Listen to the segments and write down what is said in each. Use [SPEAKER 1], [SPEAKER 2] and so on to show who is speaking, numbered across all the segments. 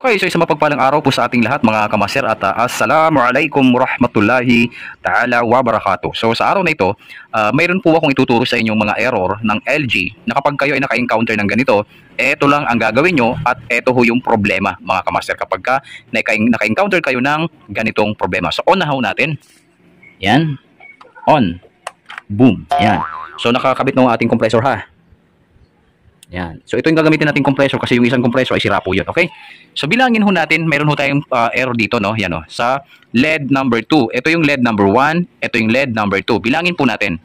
[SPEAKER 1] Okay, so isang mapagpalang araw po sa ating lahat mga kamaster at assalamualaikum warahmatullahi ta'ala wabarakatuh. So sa araw na ito, mayroon po akong ituturo sa inyong mga error ng LG na kapag kayo ay naka-encounter ng ganito, eto lang ang gagawin nyo at eto ho yung problema mga kamaster kapag naka-encounter kayo ng ganitong problema. So on na ho natin. Yan. On. Boom. Yan. So nakakabit na ang ating compressor ha. Yan. So ito yung gagamitin nating compressor kasi yung isang compressor ay sira po yun. Okay? So bilangin ho natin, meron ho tayong error dito, no? Yan o. Sa LED number 2. Ito yung LED number 1. Ito yung LED number 2. Bilangin po natin.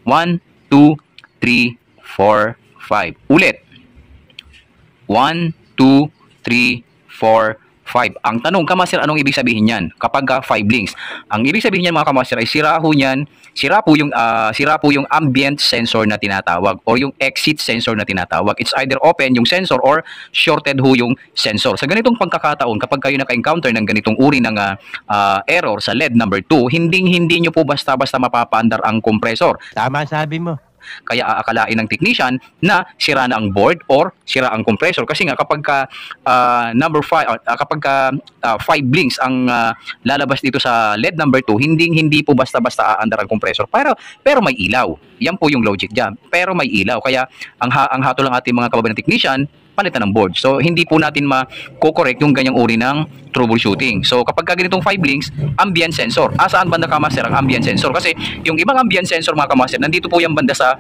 [SPEAKER 1] 1, 2, 3, 4, 5. Ulit. 1, 2, 3, 4, 5. Ang tanong, kamaster, anong ibig sabihin niyan? Kapag 5 blinks. Ang ibig sabihin niyan mga kamaster ay sira po yung ambient sensor na tinatawag or yung exit sensor na tinatawag. It's either open yung sensor or shorted ho yung sensor. Sa ganitong pagkakataon, kapag kayo naka-encounter ng ganitong uri ng error sa LED number 2, hindi nyo po basta-basta mapapaandar ang compressor.
[SPEAKER 2] Tama sabi mo.
[SPEAKER 1] Kaya aakalain ng technician na sira na ang board or sira ang compressor kasi nga kapag number 5 kapag 5 blinks ang lalabas dito sa LED number 2, hindi po basta-basta aandar ang compressor pero may ilaw. Yan po yung logic diyan. Pero may ilaw kaya ang hatol ng ating mga kababayan technician, palitan ng board. So hindi po natin ma-correct yung ganyang uri ng troubleshooting. So kapag ganitong 5 blinks, ambient sensor. Saan banda kamaster ang ambient sensor? Kasi yung ibang ambient sensor mga kamaster, nandito po yung banda sa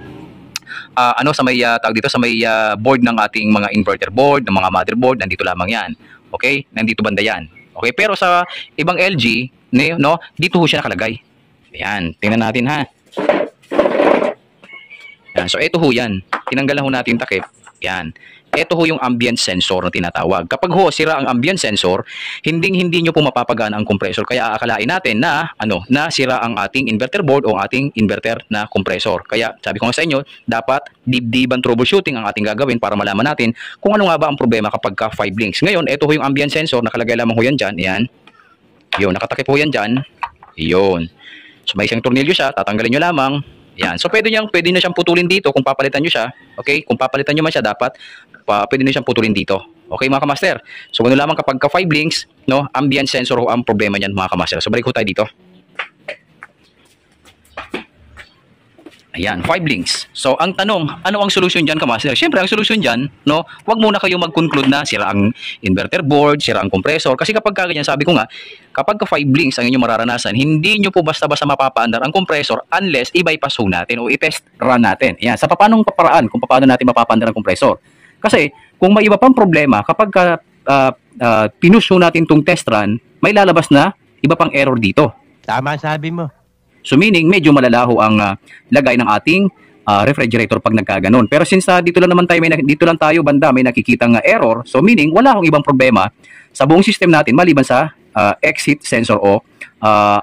[SPEAKER 1] sa may tawag dito sa may board ng ating mga inverter board, ng mga motherboard, nandito lamang 'yan. Okay? Nandito banda 'yan. Okay? Pero sa ibang LG, no, dito ho siya nakalagay. Ayan, tingnan natin ha. Yan. So ito ho 'yan. Tinanggalan ho natin takip. Yan. Ito ho yung ambient sensor na tinatawag. Kapag ho sira ang ambient sensor, hindi nyo po mapapagana ang compressor. Kaya aakalain natin na na sira ang ating inverter board o ating inverter na compressor. Kaya sabi ko nga sa inyo, dapat dibdiban troubleshooting ang ating gagawin para malaman natin kung ano nga ba ang problema kapag 5 blinks. Ngayon, ito ho yung ambient sensor, nakalagay lamang ho yan dyan. Yan. Yun, nakatakip ho yan dyan. Yun. So may isang tornilyo siya, tatanggalin nyo lamang. Yan. So pwede na siyang putulin dito kung papalitan nyo siya. Okay? Kung papalitan nyo man siya, dapat pwede na siyang putulin dito. Okay mga kamaster? So ganoon lamang kapag 5 blinks, no, ambient sensor ho ang problema niyan mga kamaster. So balik ko tayo dito. Ayan, 5 blinks. So ang tanong, ano ang solusyon diyan kamaster? Siyempre ang solusyon diyan, no, wag muna kayo mag-conclude na sira ang inverter board, sira ang compressor kasi kapag ganyan, sabi ko nga, kapag 5 blinks ang inyong mararanasan, hindi nyo po basta-basta mapapaandar ang compressor unless i-bypass ho natin o i-test run natin. Ayan, sa paanong paparaan kung paano natin mapapaandar ang compressor. Kasi kung may iba pang problema, kapag pinush natin itong test run, may lalabas na iba pang error dito.
[SPEAKER 2] Tama sabi mo.
[SPEAKER 1] So meaning, medyo malalaho ang lagay ng ating refrigerator pag nagkaganon. Pero since dito lang tayo banda may nakikitang error, so meaning wala akong ibang problema sa buong system natin maliban sa exit sensor o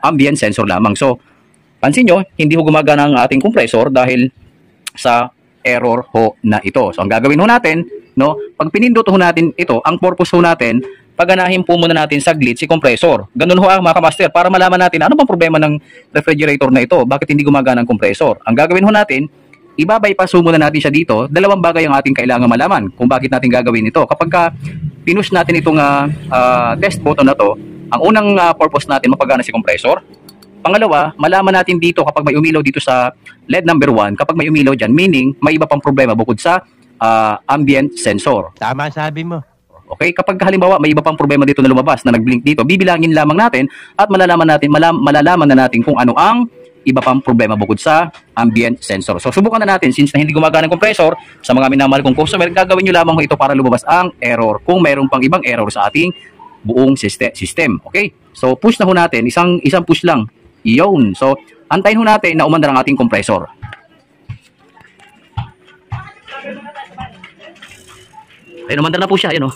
[SPEAKER 1] ambient sensor lamang. So pansin nyo, hindi ho gumagana ang ating compressor dahil sa error ho na ito. So ang gagawin ho natin, no, pag pinindot ho natin ito, ang purpose ho natin, paganahin po muna natin saglit si compressor. Ganun ho mga kamaster para malaman natin ano bang problema ng refrigerator na ito, bakit hindi gumagana ang compressor. Ang gagawin ho natin, ibabypass ho muna natin siya dito. Dalawang bagay ang ating kailangan malaman kung bakit natin gagawin ito. Kapag pinush natin itong test button na to, ang unang purpose natin mapagana si compressor. Pangalawa, malaman natin dito kapag may umilaw dito sa LED number 1, kapag may umilaw dyan, meaning may iba pang problema bukod sa ambient sensor.
[SPEAKER 2] Tama sabi mo.
[SPEAKER 1] Okay, kapag halimbawa may iba pang problema dito na lumabas na nag-blink dito, bibilangin lamang natin at malalaman na natin kung ano ang iba pang problema bukod sa ambient sensor. So subukan na natin since na hindi gumagana ang compressor, sa mga minamahal kong customer, gagawin nyo lamang ito para lumabas ang error kung mayroon pang ibang error sa ating buong system. Okay? So push na ho natin, isang push lang. Iyon. So, antayin ho natin na umandar ang ating compressor. Ayun, umandar na po siya. Ayun, oh.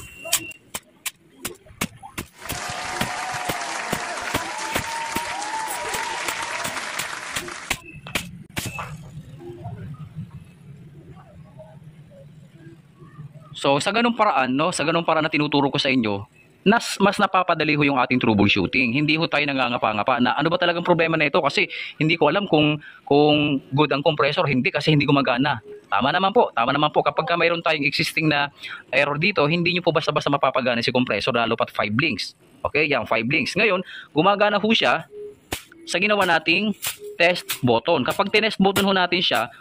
[SPEAKER 1] So, sa ganung paraan, no, sa ganung paraan na tinuturo ko sa inyo, mas napapadali ho yung ating troubleshooting. Hindi ho tayo nangangapa-ngapa na ano ba talagang problema na ito kasi hindi ko alam kung good ang compressor, hindi kasi hindi gumagana. Tama naman po. Kapag ka mayroon tayong existing na error dito, hindi nyo po basta-basta mapapagana si compressor, lalo pat 5 links. Okay, yan 5 links. Ngayon, gumagana ho siya sa ginawa nating test button. Kapag tinest button ho natin siya,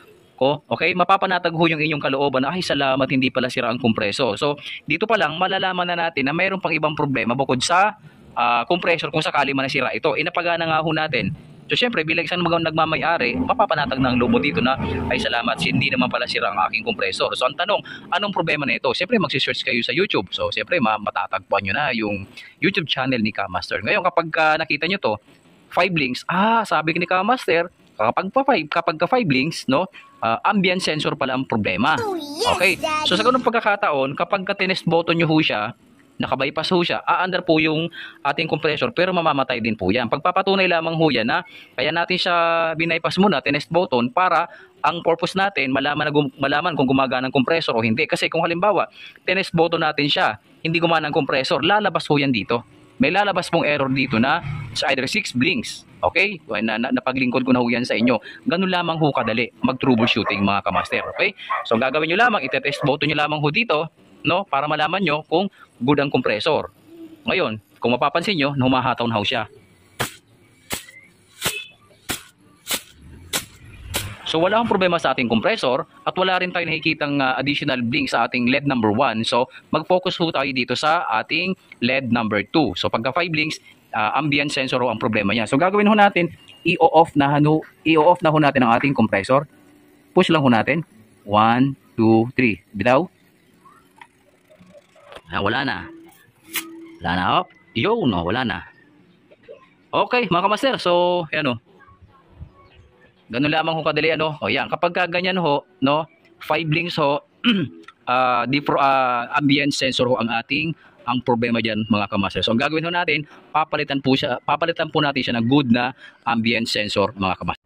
[SPEAKER 1] okay, mapapanatag ho yung inyong kalooban na, ay salamat, hindi pala sira ang kompreso. So, dito pa lang, malalaman na natin na mayroon pang ibang problema bukod sa compressor kung sakali man nasira ito. Napagana nga ho natin. So, syempre, bilang isang nagmamayari, mapapanatag ng lobo dito na, ay salamat, hindi naman pala sira ang aking kompresor. So, ang tanong, anong problema na ito? Syempre, magsisearch kayo sa YouTube. So, syempre, matatagpuan nyo na yung YouTube channel ni Kamaster. Ngayon, kapag nakita nyo to, 5 links, sabi ni Kamaster, kapag ka 5 links, no, ambient sensor pala ang problema. Okay, so sa ganung pagkakataon, kapag ka tinest button nyo ho siya, nakabypass ho siya, aandar po yung ating compressor, pero mamamatay din po yan. Pagpapatunay lamang ho yan na kaya natin siya binaypass muna, tinest button, para ang purpose natin, malaman kung gumagana ang compressor o hindi. Kasi kung halimbawa, tinest button natin siya, hindi gumana ang compressor, lalabas ho yan dito. May lalabas pong error dito na sa either 6 blinks. Okay? Napaglingkod ko na ho yan sa inyo. Ganun lamang ho kadali mag-troubleshooting mga kamaster. Okay? So gagawin nyo lamang, itetest button nyo lamang ho dito, no, para malaman nyo kung good ang compressor. Ngayon, kung mapapansin nyo, humahataw na ho siya. So wala akong problema sa ating compressor at wala rin tayo nakikitang additional blink sa ating LED number 1. So mag-focus ho tayo dito sa ating LED number 2. So pagka 5 blinks, ambient sensor ho ang problema niya. So gagawin ho natin, i-off na ho natin ang ating compressor. Push lang ho natin. 1, 2, 3. Bitaw. Wala na. Wala na. Wala na. Okay mga kamaster. So yan o. Ganun lamang ho kadali yan, kapag ganyan ho, no, 5 blinks ho, ambient sensor ho ang problema diyan mga kamaster. So ang gagawin ho natin, papalitan po natin siya ng good na ambient sensor mga kamaster.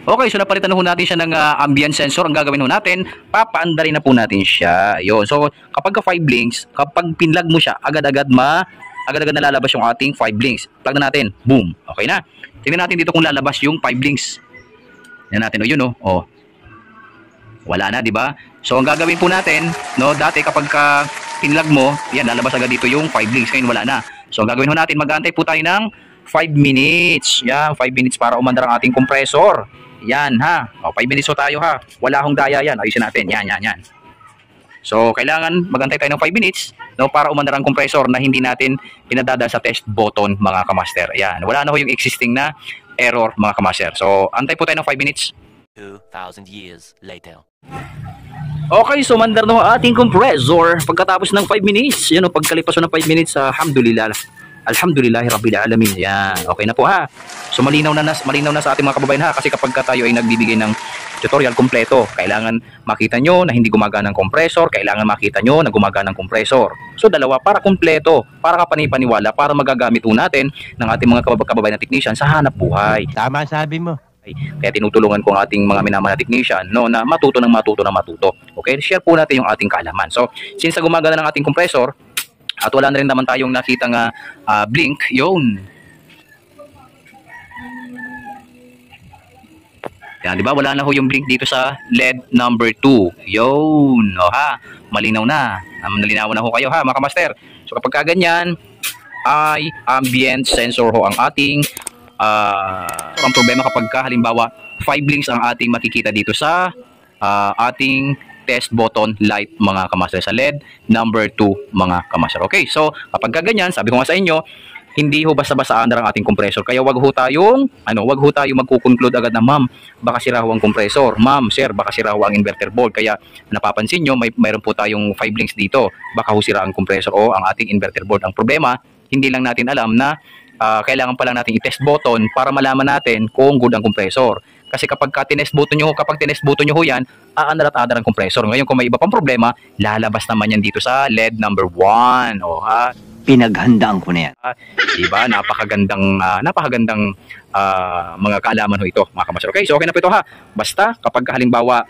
[SPEAKER 1] Okay, so napalitan ho natin siya ng ambient sensor. Ang gagawin ho natin, papaandarin na po natin siya. Ayun. So kapag 5 blinks, kapag pinlag mo siya, agad-agad nalalabas yung ating 5 blinks. Plug na natin. Boom. Okay na. Tingnan natin dito kung lalabas yung 5 blinks. Tingnan natin. Yun. Wala na, di ba? So, ang gagawin po natin, no, dati kapag pinlag mo, yan, lalabas agad dito yung 5 blinks. Ngayon, wala na. So, ang gagawin po natin, mag-aantay po tayo ng 5 minutes. Yan, 5 minutes para umandar ang ating compressor. Yan, ha. 5 minutes ho tayo, ha. Wala akong daya yan. Ayusin natin. Yan. So, kailangan magantay tayo ng 5 minutes, no, para umandar ang compressor na hindi natin pinadada sa test button mga kamaster. Ayan, wala na ho yung existing na error mga kamaster. So, antay po tayo ng 5 minutes.
[SPEAKER 3] 2,000 years later.
[SPEAKER 1] Okay, so umandar na ho ating compressor pagkatapos ng 5 minutes. Yan o, pagkalipas ng 5 minutes, alhamdulillahi rabbil alamin. Yan, okay na po ha. So malinaw na sa ating mga kababayan ha, kasi kapag tayo ay nagbibigay ng tutorial kompleto, kailangan makita nyo na hindi gumagana ang compressor, kailangan makita nyo na gumagana ang compressor. So dalawa, para kompleto, para kapanipaniwala, para magagamit po natin ng ating mga kababayan na technician sa hanap buhay.
[SPEAKER 2] Tama sabi mo.
[SPEAKER 1] Kaya tinutulungan ko ang ating mga minamahal na technician, no, na matuto. Okay, share po natin yung ating kaalaman. So since gumagana ng ating compressor at wala na rin naman tayong nakitang blink, yun. Yan, di ba? Wala na ho yung blink dito sa LED number 2. Yun, ha. Malinaw na. Nalinawan na ho kayo ha, mga kamaster. So kapag ganyan, ay ambient sensor ho ang ating ang problema kapag halimbawa 5 blinks ang ating makikita dito sa ating test button light mga kamaster, sa LED number 2 mga kamaster. Okay, so kapag ganyan, sabi ko nga sa inyo, hindi ho basta-basta aandar ang ating compressor. Kaya wag ho tayong magko-conclude agad na, ma'am, baka sira ho ang compressor. Ma'am, sir, baka sira ho ang inverter board. Kaya napapansin nyo, mayroon po tayong 5 blinks dito. Baka ho sira ang compressor o ang ating inverter board. Ang problema, hindi lang natin alam na kailangan pa lang natin i-test button para malaman natin kung good ang compressor. Kasi kapag tinest button nyo ho yan, aandar at aandar ang compressor. Ngayon, kung may iba pang problema, lalabas naman yan dito sa LED number 1. O ha?
[SPEAKER 2] Pinaghandaan ko na yan.
[SPEAKER 1] Diba? Napakagandang mga kaalaman ho ito, mga kamaster. Okay, so okay na po ito ha. Basta kapag halimbawa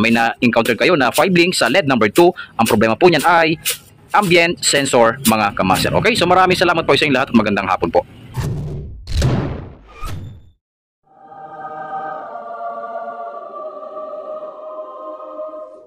[SPEAKER 1] may na-encounter kayo na 5 blinks sa LED number 2, ang problema po niyan ay ambient sensor mga kamaster. Okay, so maraming salamat po sa inyong lahat at magandang hapon po.